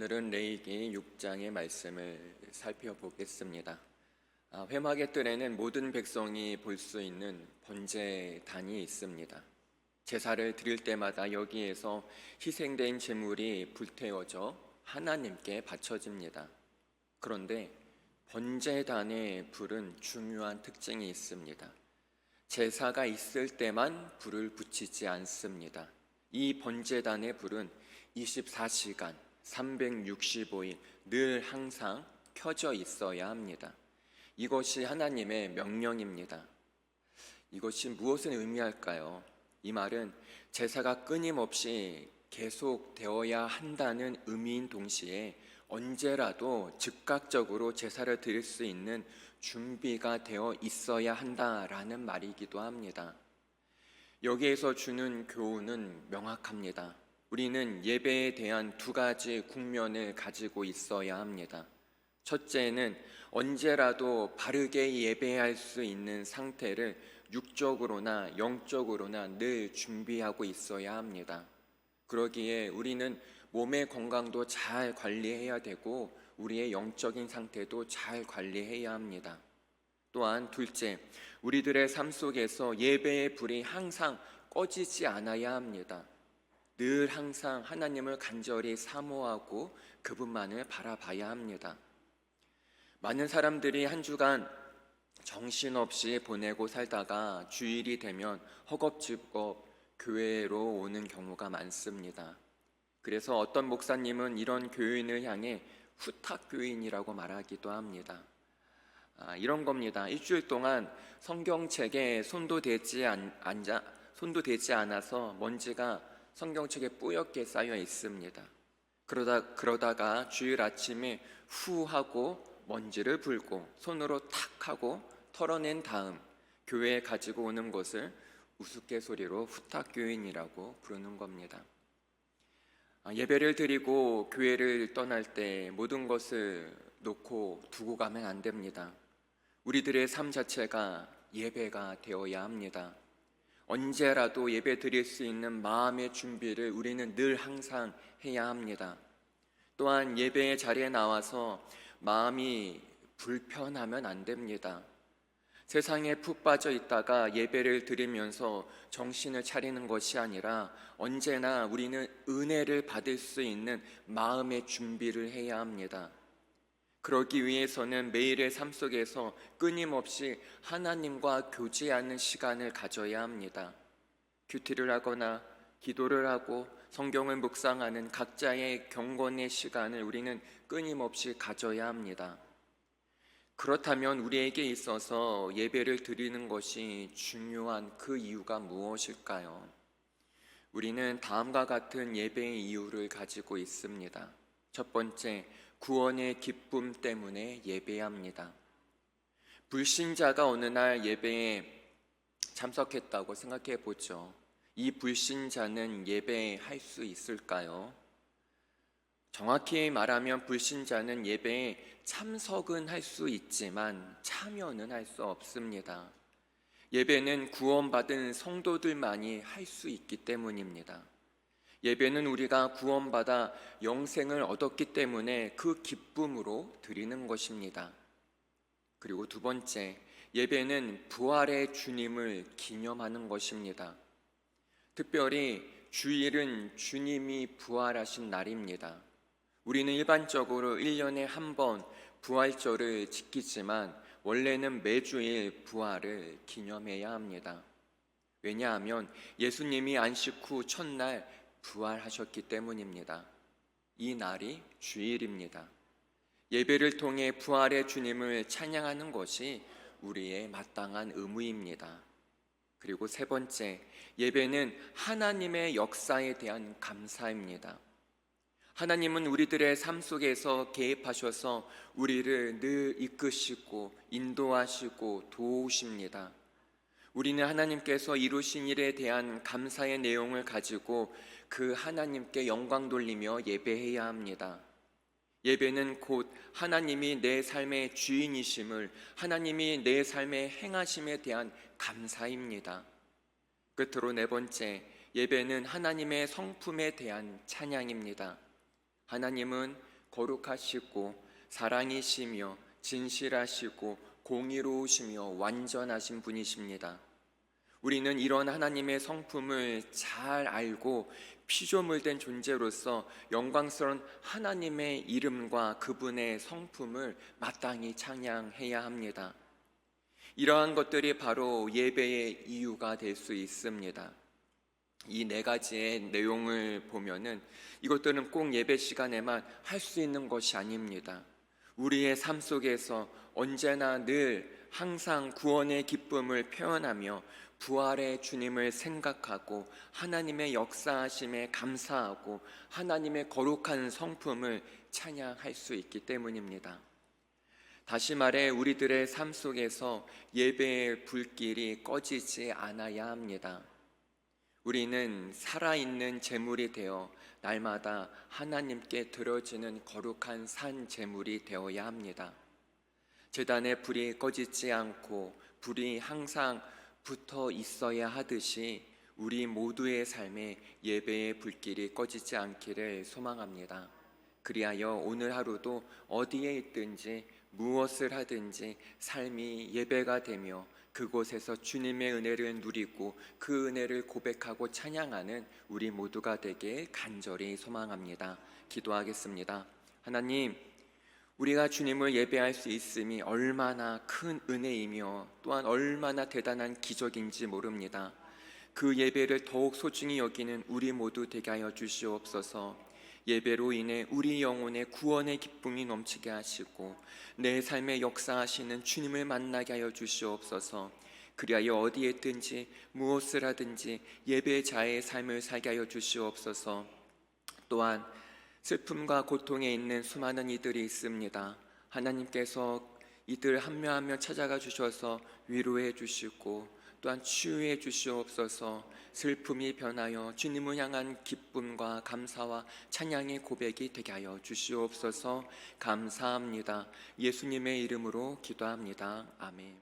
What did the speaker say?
오늘은 레위기 6장의 말씀을 살펴보겠습니다. 회막의 뜰에는 모든 백성이 볼 수 있는 번제단이 있습니다. 제사를 드릴 때마다 여기에서 희생된 제물이 불태워져 하나님께 바쳐집니다. 그런데 번제단의 불은 중요한 특징이 있습니다. 제사가 있을 때만 불을 붙이지 않습니다. 이 번제단의 불은 24시간 365일 늘 항상 켜져 있어야 합니다. 이것이 하나님의 명령입니다. 이것이 무엇을 의미할까요? 이 말은 제사가 끊임없이 계속되어야 한다는 의미인 동시에 언제라도 즉각적으로 제사를 드릴 수 있는 준비가 되어 있어야 한다라는 말이기도 합니다. 여기에서 주는 교훈은 명확합니다. 우리는 예배에 대한 두 가지 국면을 가지고 있어야 합니다. 첫째는 언제라도 바르게 예배할 수 있는 상태를 육적으로나 영적으로나 늘 준비하고 있어야 합니다. 그러기에 우리는 몸의 건강도 잘 관리해야 되고 우리의 영적인 상태도 잘 관리해야 합니다. 또한 둘째, 우리들의 삶 속에서 예배의 불이 항상 꺼지지 않아야 합니다. 늘 항상 하나님을 간절히 사모하고 그분만을 바라봐야 합니다. 많은 사람들이 한 주간 정신없이 보내고 살다가 주일이 되면 허겁지겁 교회로 오는 경우가 많습니다. 그래서 어떤 목사님은 이런 교인을 향해 후탁교인이라고 말하기도 합니다. 이런 겁니다. 일주일 동안 성경책에 손도 대지 않아서 먼지가 성경책에 뿌옇게 쌓여 있습니다. 그러다가 주일 아침에 후 하고 먼지를 불고 손으로 탁 하고 털어낸 다음 교회에 가지고 오는 것을 우스갯소리로 후탁교인이라고 부르는 겁니다. 예배를 드리고 교회를 떠날 때 모든 것을 놓고 두고 가면 안 됩니다. 우리들의 삶 자체가 예배가 되어야 합니다. 언제라도 예배 드릴 수 있는 마음의 준비를 우리는 늘 항상 해야 합니다. 또한 예배의 자리에 나와서 마음이 불편하면 안 됩니다. 세상에 푹 빠져 있다가 예배를 드리면서 정신을 차리는 것이 아니라 언제나 우리는 은혜를 받을 수 있는 마음의 준비를 해야 합니다. 그러기 위해서는 매일의 삶 속에서 끊임없이 하나님과 교제하는 시간을 가져야 합니다. 큐티를 하거나 기도를 하고 성경을 묵상하는 각자의 경건의 시간을 우리는 끊임없이 가져야 합니다. 그렇다면 우리에게 있어서 예배를 드리는 것이 중요한 그 이유가 무엇일까요? 우리는 다음과 같은 예배의 이유를 가지고 있습니다. 첫 번째, 구원의 기쁨 때문에 예배합니다. 불신자가 어느 날 예배에 참석했다고 생각해 보죠. 이 불신자는 예배할 수 있을까요? 정확히 말하면 불신자는 예배에 참석은 할 수 있지만 참여는 할 수 없습니다. 예배는 구원받은 성도들만이 할 수 있기 때문입니다. 예배는 우리가 구원받아 영생을 얻었기 때문에 그 기쁨으로 드리는 것입니다. 그리고 두 번째, 예배는 부활의 주님을 기념하는 것입니다. 특별히 주일은 주님이 부활하신 날입니다. 우리는 일반적으로 1년에 한 번 부활절을 지키지만 원래는 매주일 부활을 기념해야 합니다. 왜냐하면 예수님이 안식 후 첫날 부활하셨기 때문입니다. 이 날이 주일입니다. 예배를 통해 부활의 주님을 찬양하는 것이 우리의 마땅한 의무입니다. 그리고 세 번째, 예배는 하나님의 역사에 대한 감사입니다. 하나님은 우리들의 삶 속에서 개입하셔서 우리를 늘 이끄시고 인도하시고 도우십니다. 우리는 하나님께서 이루신 일에 대한 감사의 내용을 가지고 그 하나님께 영광 돌리며 예배해야 합니다. 예배는 곧 하나님이 내 삶의 주인이심을, 하나님이 내 삶의 행하심에 대한 감사입니다. 끝으로 네 번째, 예배는 하나님의 성품에 대한 찬양입니다. 하나님은 거룩하시고 사랑이시며 진실하시고 공의로우시며 완전하신 분이십니다. 우리는 이런 하나님의 성품을 잘 알고 피조물된 존재로서 영광스러운 하나님의 이름과 그분의 성품을 마땅히 찬양해야 합니다. 이러한 것들이 바로 예배의 이유가 될 수 있습니다. 이 네 가지의 내용을 보면은 이것들은 꼭 예배 시간에만 할 수 있는 것이 아닙니다. 우리의 삶 속에서 언제나 늘 항상 구원의 기쁨을 표현하며 부활의 주님을 생각하고 하나님의 역사하심에 감사하고 하나님의 거룩한 성품을 찬양할 수 있기 때문입니다. 다시 말해 우리들의 삶 속에서 예배의 불길이 꺼지지 않아야 합니다. 우리는 살아있는 제물이 되어 날마다 하나님께 드려지는 거룩한 산 제물이 되어야 합니다. 제단에 불이 꺼지지 않고 불이 항상 붙어 있어야 하듯이 우리 모두의 삶에 예배의 불길이 꺼지지 않기를 소망합니다. 그리하여 오늘 하루도 어디에 있든지 무엇을 하든지 삶이 예배가 되며 그곳에서 주님의 은혜를 누리고 그 은혜를 고백하고 찬양하는 우리 모두가 되길 간절히 소망합니다. 기도하겠습니다. 하나님, 우리가 주님을 예배할 수 있음이 얼마나 큰 은혜이며 또한 얼마나 대단한 기적인지 모릅니다. 그 예배를 더욱 소중히 여기는 우리 모두 되게 하여 주시옵소서. 예배로 인해 우리 영혼의 구원의 기쁨이 넘치게 하시고 내 삶의 역사하시는 주님을 만나게 하여 주시옵소서. 그리하여 어디에 있든지 무엇을 하든지 예배자의 삶을 살게 하여 주시옵소서. 또한 슬픔과 고통에 있는 수많은 이들이 있습니다. 하나님께서 이들 한 명 한 명 찾아가 주셔서 위로해 주시고 또한 치유해 주시옵소서. 슬픔이 변하여 주님을 향한 기쁨과 감사와 찬양의 고백이 되게 하여 주시옵소서. 감사합니다. 예수님의 이름으로 기도합니다. 아멘.